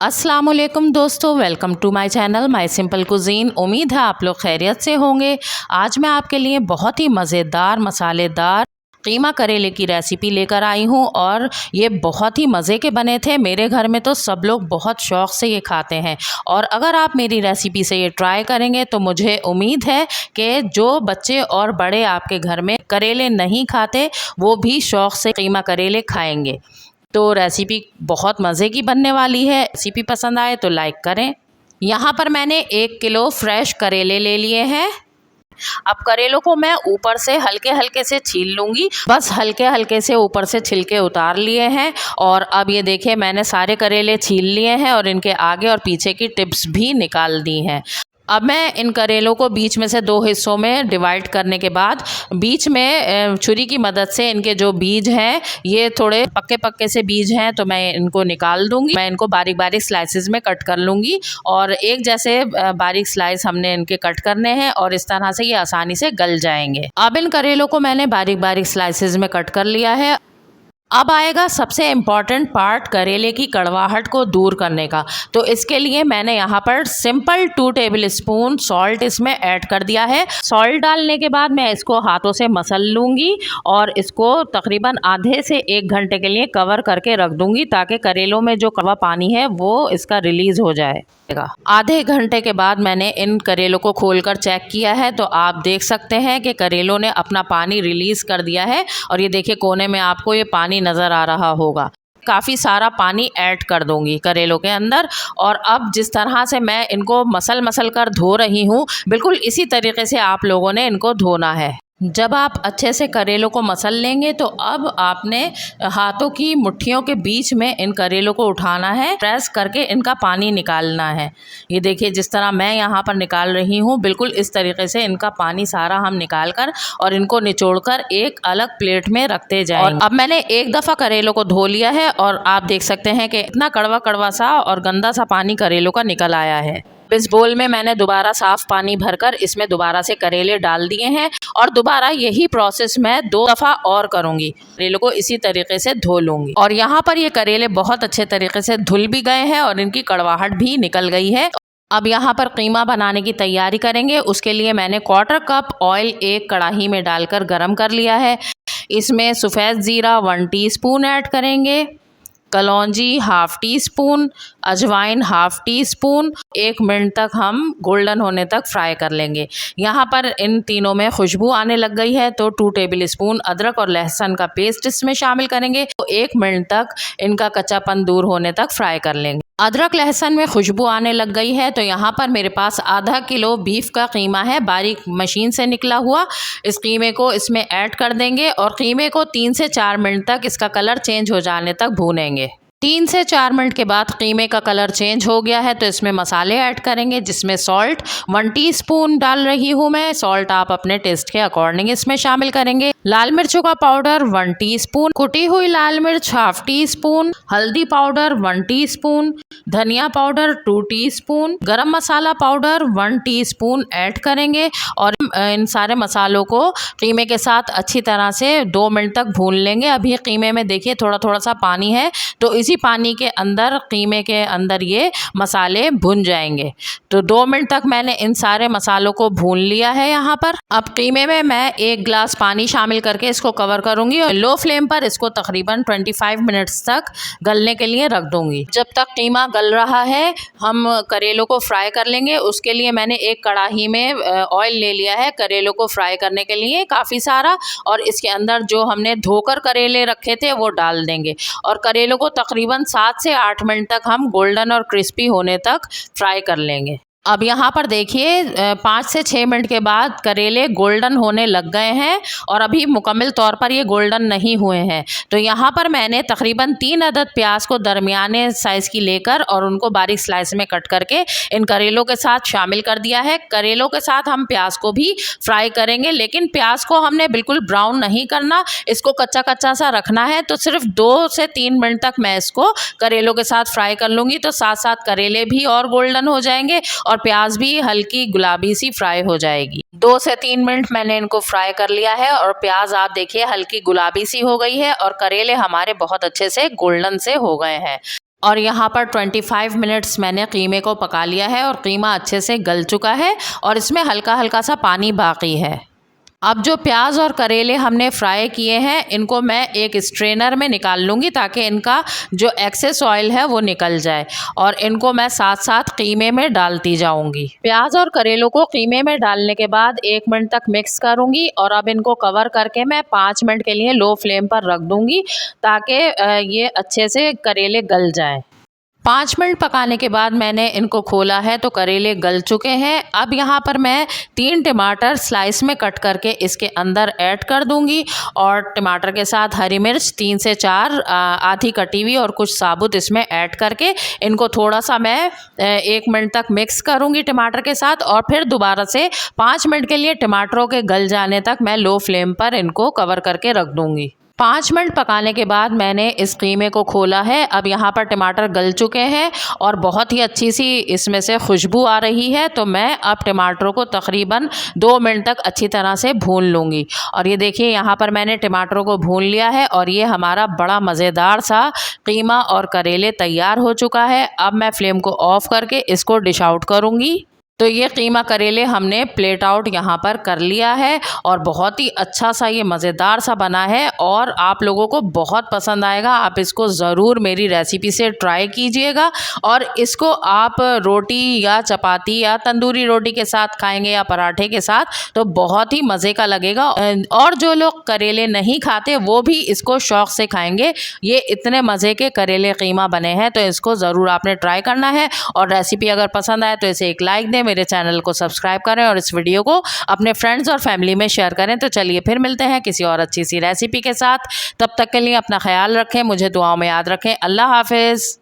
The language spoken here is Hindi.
अस्सलाम वालेकुम दोस्तों, welcome to my channel my simple cuisine. उम्मीद है आप लोग खैरियत से होंगे। आज मैं आपके लिए बहुत ही मज़ेदार मसालेदार कीमा करेले की रेसिपी लेकर आई हूँ और ये बहुत ही मज़े के बने थे। मेरे घर में तो सब लोग बहुत शौक़ से ये खाते हैं और अगर आप मेरी रेसिपी से ये ट्राई करेंगे तो मुझे उम्मीद है कि जो बच्चे और बड़े आपके घर में करेले नहीं खाते वो भी शौक़ से कीमा करेले खाएंगे। तो रेसिपी बहुत मज़े की बनने वाली है। रेसिपी पसंद आए तो लाइक करें। यहाँ पर मैंने 1 किलो फ्रेश करेले ले लिए हैं। अब करेलों को मैं ऊपर से हल्के हल्के से छील लूँगी। बस हल्के हल्के से ऊपर से छिलके उतार लिए हैं और अब ये देखिए मैंने सारे करेले छील लिए हैं और इनके आगे और पीछे की टिप्स भी निकाल दी हैं। अब मैं इन करेलों को बीच में से 2 हिस्सों में डिवाइड करने के बाद बीच में छुरी की मदद से इनके जो बीज हैं ये थोड़े पक्के पक्के से बीज हैं तो मैं इनको निकाल दूंगी। मैं इनको बारीक बारीक स्लाइसेस में कट कर लूँगी और एक जैसे बारीक स्लाइस हमने इनके कट करने हैं और इस तरह से ये आसानी से गल जाएंगे। अब इन करेलों को मैंने बारीक बारीक स्लाइसेस में कट कर लिया है। अब आएगा सबसे इम्पॉर्टेंट पार्ट करेले की कड़वाहट को दूर करने का। तो इसके लिए मैंने यहाँ पर सिंपल 2 टेबल स्पून सॉल्ट इसमें ऐड कर दिया है। सॉल्ट डालने के बाद मैं इसको हाथों से मसल लूँगी और इसको तकरीबन आधे से 1 घंटे के लिए कवर करके रख दूँगी ताकि करेलों में जो कड़वा पानी है वो इसका रिलीज़ हो जाए। आधे घंटे के बाद मैंने इन करेलों को खोलकर चेक किया है तो आप देख सकते हैं कि करेलों ने अपना पानी रिलीज़ कर दिया है और ये देखिए कोने में आपको ये पानी नज़र आ रहा होगा। काफ़ी सारा पानी ऐड कर दूंगी करेलों के अंदर और अब जिस तरह से मैं इनको मसल कर धो रही हूँ बिल्कुल इसी तरीके से आप लोगों ने इनको धोना है। जब आप अच्छे से करेलों को मसल लेंगे तो अब आपने हाथों की मुट्ठियों के बीच में इन करेलों को उठाना है, प्रेस करके इनका पानी निकालना है। ये देखिए जिस तरह मैं यहाँ पर निकाल रही हूँ बिल्कुल इस तरीके से इनका पानी सारा हम निकाल कर और इनको निचोड़कर एक अलग प्लेट में रखते जाएंगे। और अब मैंने एक दफ़ा करेलों को धो लिया है और आप देख सकते हैं कि इतना कड़वा कड़वा सा और गंदा सा पानी करेलों का निकल आया है। इस बोल में मैंने दोबारा साफ़ पानी भरकर इसमें दोबारा से करेले डाल दिए हैं और दोबारा यही प्रोसेस मैं 2 दफ़ा और करूँगी। करेलों को इसी तरीके से धो लूँगी और यहाँ पर ये करेले बहुत अच्छे तरीके से धुल भी गए हैं और इनकी कड़वाहट भी निकल गई है। अब यहाँ पर कीमा बनाने की तैयारी करेंगे। उसके लिए मैंने 1/4 कप ऑयल एक कढ़ाई में डालकर गरम कर लिया है। इसमें सफ़ेद ज़ीरा 1 टीस्पून ऐड करेंगे, कलौंजी 1/2 टीस्पून, अजवाइन 1/2 टीस्पून। 1 मिनट तक हम गोल्डन होने तक फ्राई कर लेंगे। यहाँ पर इन तीनों में खुशबू आने लग गई है तो 2 टेबल स्पून अदरक और लहसुन का पेस्ट इसमें शामिल करेंगे। तो 1 मिनट तक इनका कच्चापन दूर होने तक फ्राई कर लेंगे। अदरक लहसुन में खुशबू आने लग गई है तो यहाँ पर मेरे पास आधा किलो बीफ का कीमा है, बारीक मशीन से निकला हुआ। इस कीमे को इसमें ऐड कर देंगे और कीमे को 3 से 4 मिनट तक इसका कलर चेंज हो जाने तक भूनेंगे। 3 से 4 मिनट के बाद कीमे का कलर चेंज हो गया है तो इसमें मसाले ऐड करेंगे जिसमें सॉल्ट 1 टीस्पून डाल रही हूँ मैं। सॉल्ट आप अपने टेस्ट के अकॉर्डिंग इसमें शामिल करेंगे। लाल मिर्चों का पाउडर 1 टीस्पून, कुटी हुई लाल मिर्च 1/2 टीस्पून, हल्दी पाउडर 1 टीस्पून, धनिया पाउडर 2 टीस्पून, गरम मसाला पाउडर 1 टीस्पून ऐड करेंगे और इन सारे मसालों को कीमे के साथ अच्छी तरह से 2 मिनट तक भून लेंगे। अभी कीमे में देखिए थोड़ा थोड़ा सा पानी है तो इसी पानी के अंदर कीमे के अंदर ये मसाले भुन जाएंगे। तो 2 मिनट तक मैंने इन सारे मसालों को भून लिया है। यहाँ पर अब कीमे में मैं 1 गिलास पानी शामिल करके इसको कवर करूँगी और लो फ्लेम पर इसको तकरीबन 25 मिनट्स तक गलने के लिए रख दूँगी। जब तक कीमा गल रहा है हम करेलों को फ्राई कर लेंगे। उसके लिए मैंने एक कढ़ाई में ऑयल ले लिया है करेलों को फ्राई करने के लिए काफ़ी सारा और इसके अंदर जो हमने धोकर करेले रखे थे वो डाल देंगे और करेलों को तकरीबन 7 से 8 मिनट तक हम गोल्डन और क्रिस्पी होने तक फ्राई कर लेंगे। अब यहाँ पर देखिए 5 से 6 मिनट के बाद करेले गोल्डन होने लग गए हैं और अभी मुकम्मल तौर पर ये गोल्डन नहीं हुए हैं। तो यहाँ पर मैंने तकरीबन 3 अदद प्याज को दरमियाने साइज़ की लेकर और उनको बारीक स्लाइस में कट करके इन करेलों के साथ शामिल कर दिया है। करेलों के साथ हम प्याज को भी फ्राई करेंगे लेकिन प्याज को हमने बिल्कुल ब्राउन नहीं करना, इसको कच्चा कच्चा सा रखना है। तो सिर्फ 2 से 3 मिनट तक मैं इसको करेलों के साथ फ्राई कर लूँगी तो साथ साथ करेले भी और गोल्डन हो जाएंगे और प्याज भी हल्की गुलाबी सी फ्राई हो जाएगी। 2 से 3 मिनट मैंने इनको फ्राई कर लिया है और प्याज आप देखिए हल्की गुलाबी सी हो गई है और करेले हमारे बहुत अच्छे से गोल्डन से हो गए हैं। और यहाँ पर 25 मिनट्स मैंने कीमे को पका लिया है और कीमा अच्छे से गल चुका है और इसमें हल्का हल्का सा पानी बाकी है। अब जो प्याज और करेले हमने फ्राई किए हैं इनको मैं एक स्ट्रेनर में निकाल लूँगी ताकि इनका जो एक्सेस ऑयल है वो निकल जाए, और इनको मैं साथ साथ कीमे में डालती जाऊँगी। प्याज और करेलों को कीमे में डालने के बाद 1 मिनट तक मिक्स करूँगी और अब इनको कवर करके मैं 5 मिनट के लिए लो फ्लेम पर रख दूँगी ताकि ये अच्छे से करेले गल जाएँ। 5 मिनट पकाने के बाद मैंने इनको खोला है तो करेले गल चुके हैं। अब यहाँ पर मैं 3 टमाटर स्लाइस में कट करके इसके अंदर ऐड कर दूंगी और टमाटर के साथ हरी मिर्च 3 से 4 आधी कटी हुई और कुछ साबुत इसमें ऐड करके इनको थोड़ा सा मैं 1 मिनट तक मिक्स करूंगी टमाटर के साथ, और फिर दोबारा से 5 मिनट के लिए टमाटरों के गल जाने तक मैं लो फ्लेम पर इनको कवर करके रख दूंगी। 5 मिनट पकाने के बाद मैंने इस कीमे को खोला है। अब यहाँ पर टमाटर गल चुके हैं और बहुत ही अच्छी सी इसमें से खुशबू आ रही है, तो मैं अब टमाटरों को तकरीबन 2 मिनट तक अच्छी तरह से भून लूँगी। और ये देखिए यहाँ पर मैंने टमाटरों को भून लिया है और ये हमारा बड़ा मज़ेदार सा कीमा और करेले तैयार हो चुका है। अब मैं फ्लेम को ऑफ़ करके इसको डिश आउट करूँगी। तो ये कीमा करेले हमने प्लेट आउट यहाँ पर कर लिया है और बहुत ही अच्छा सा ये मज़ेदार सा बना है और आप लोगों को बहुत पसंद आएगा। आप इसको ज़रूर मेरी रेसिपी से ट्राई कीजिएगा और इसको आप रोटी या चपाती या तंदूरी रोटी के साथ खाएंगे या पराठे के साथ तो बहुत ही मज़े का लगेगा। और जो लोग करेले नहीं खाते वो भी इसको शौक़ से खाएंगे। ये इतने मज़े के करेले कीमा बने हैं, तो इसको ज़रूर आपने ट्राई करना है। और रेसिपी अगर पसंद आए तो इसे एक लाइक दें, मेरे चैनल को सब्सक्राइब करें और इस वीडियो को अपने फ्रेंड्स और फैमिली में शेयर करें। तो चलिए फिर मिलते हैं किसी और अच्छी सी रेसिपी के साथ। तब तक के लिए अपना ख्याल रखें, मुझे दुआओं में याद रखें। अल्लाह हाफिज़।